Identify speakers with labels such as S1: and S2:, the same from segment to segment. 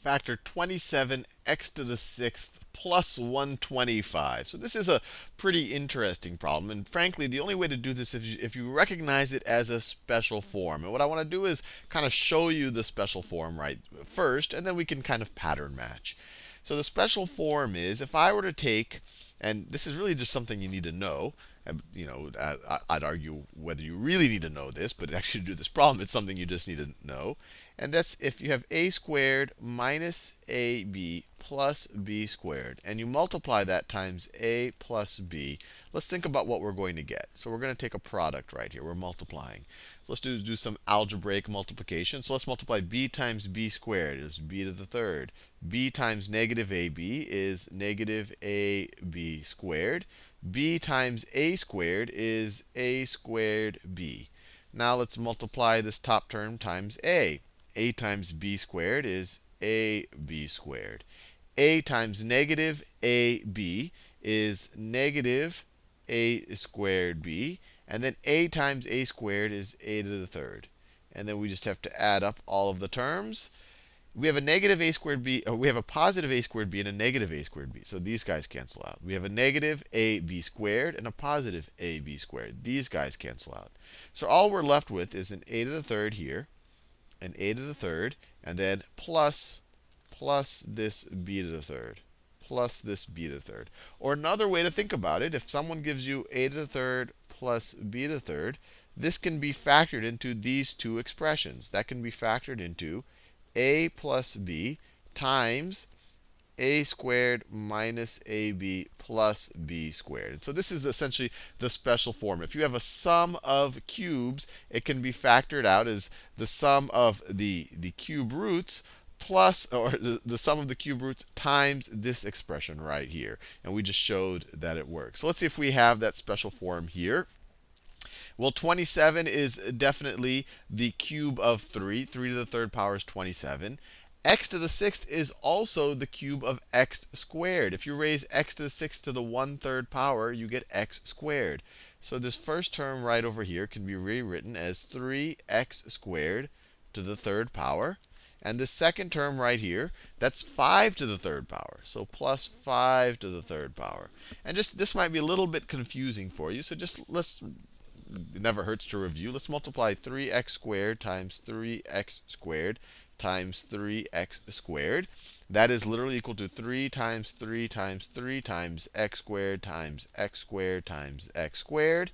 S1: factor 27x to the 6th plus 125. So this is a pretty interesting problem. And frankly, the only way to do this is if you recognize it as a special form. And what I want to do is kind of show you the special form right first, and then we can kind of pattern match. So the special form is if I were to take, and this is really just something you need to know. I'd argue whether you really need to know this, but actually to do this problem, it's something you just need to know. And that's if you have a squared minus ab plus b squared, and you multiply that times a plus b. Let's think about what we're going to get. So we're going to take a product right here. We're multiplying. So let's do some algebraic multiplication. So let's multiply b times b squared is b to the third. B times negative ab is negative ab squared. B times a squared is a squared b. Now let's multiply this top term times a. A times b squared is ab squared. A times negative ab is negative a squared b. And then a times a squared is a to the third. And then we just have to add up all of the terms. We have a negative a squared b, or we have a positive a squared b and a negative a squared b. So these guys cancel out. We have a negative ab squared and a positive ab squared. These guys cancel out. So all we're left with is an a to the third here, an a to the third, and then plus this b to the third, plus this b to the third. Or another way to think about it, if someone gives you a to the third plus b to the third, this can be factored into these two expressions. That can be factored into a plus b times a squared minus ab plus b squared. And so this is essentially the special form. If you have a sum of cubes, it can be factored out as the sum of the cube roots plus, or the sum of the cube roots times this expression right here. And we just showed that it works. So let's see if we have that special form here. Well, 27 is definitely the cube of 3. 3 to the third power is 27. X to the sixth is also the cube of x squared. If you raise x to the sixth to the 1/3 power, you get x squared. So this first term right over here can be rewritten as 3x squared to the third power. And the second term right here, that's 5 to the third power. So plus 5 to the third power. And just this might be a little bit confusing for you. So just it never hurts to review. Let's multiply 3x squared times 3x squared times 3x squared. That is literally equal to 3 times 3 times 3 times x squared times x squared times x squared.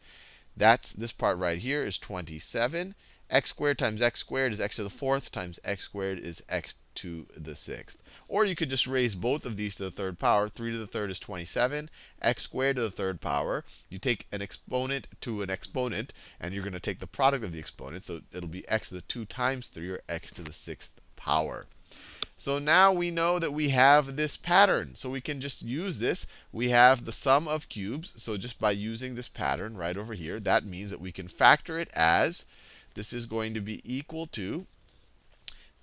S1: That's this part right here is 27. X squared times x squared is x to the fourth times x squared is x to the sixth. Or you could just raise both of these to the third power. 3 to the third is 27. X squared to the third power. You take an exponent to an exponent, and you're going to take the product of the exponent. So it'll be x to the 2 times 3, or x to the sixth power. So now we know that we have this pattern. So we can just use this. We have the sum of cubes. So just by using this pattern right over here, that means that we can factor it as this is going to be equal to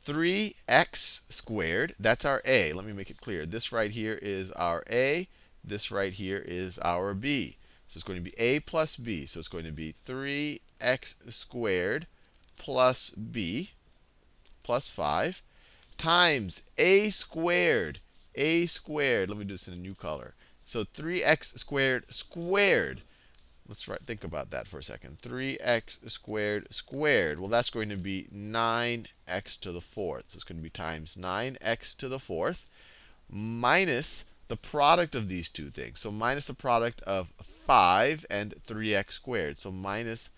S1: 3x squared. That's our a. Let me make it clear. This right here is our a. This right here is our b. So it's going to be a plus b. So it's going to be 3x squared plus b plus 5 times a squared. A squared. Let me do this in a new color. So 3x squared squared. Let's think about that for a second. 3x squared squared. Well, that's going to be 9x to the fourth. So it's going to be times 9x to the fourth minus the product of these two things. So minus the product of 5 and 3x squared. So minus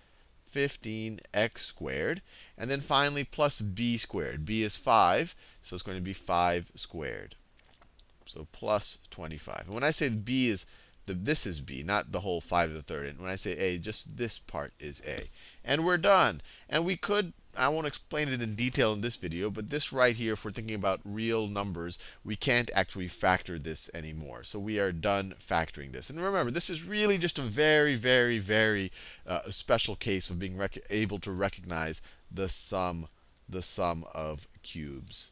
S1: 15x squared. And then finally plus b squared. B is 5, so it's going to be 5 squared. So plus 25. And when I say b is this is b, not the whole 5 to the third. And when I say a, just this part is a. And we're done. And we could, I won't explain it in detail in this video, but this right here, if we're thinking about real numbers, we can't actually factor this anymore. So we are done factoring this. And remember, this is really just a very, very, very special case of being able to recognize the sum of cubes.